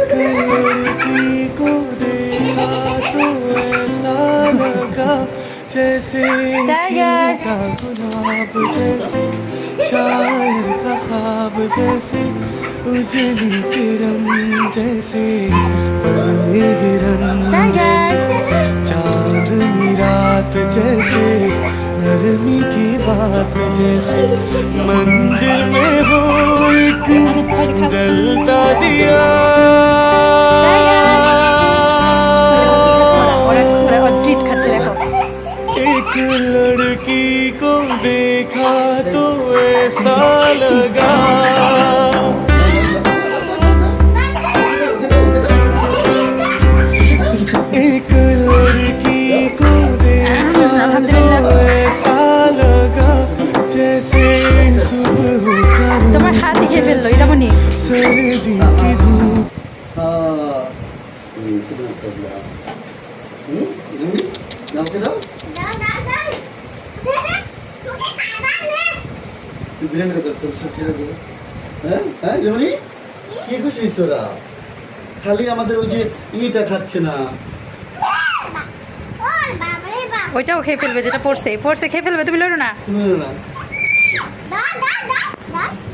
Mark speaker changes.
Speaker 1: एक लड़की को देखा तो ऐसा लगा जैसे खिलता गुलाब जैसे शायर का ख्वाब जैसे उजली किरण जैसे बने हिरन जैसे चांदनी रात जैसे नरमी की बात जैसे मंदिर में हो एक जलता दिया एक लड़की को देखा तो ऐसा लगा एक लड़की को देखा तो ऐसा लगा जैसे सुबह का
Speaker 2: তোমার হাত দিয়ে ফেললো এটা মনি
Speaker 1: सर्दी की धूप
Speaker 3: কি খুশি ওরা খালি আমাদের ওই যে ইটা খাচ্ছে না
Speaker 2: ওইটাও খেয়ে ফেলবে যেটা পড়ছে পড়ছে খেয়ে ফেলবে তুমি লড়ো না
Speaker 3: শুনো না
Speaker 4: Da, da, da, da.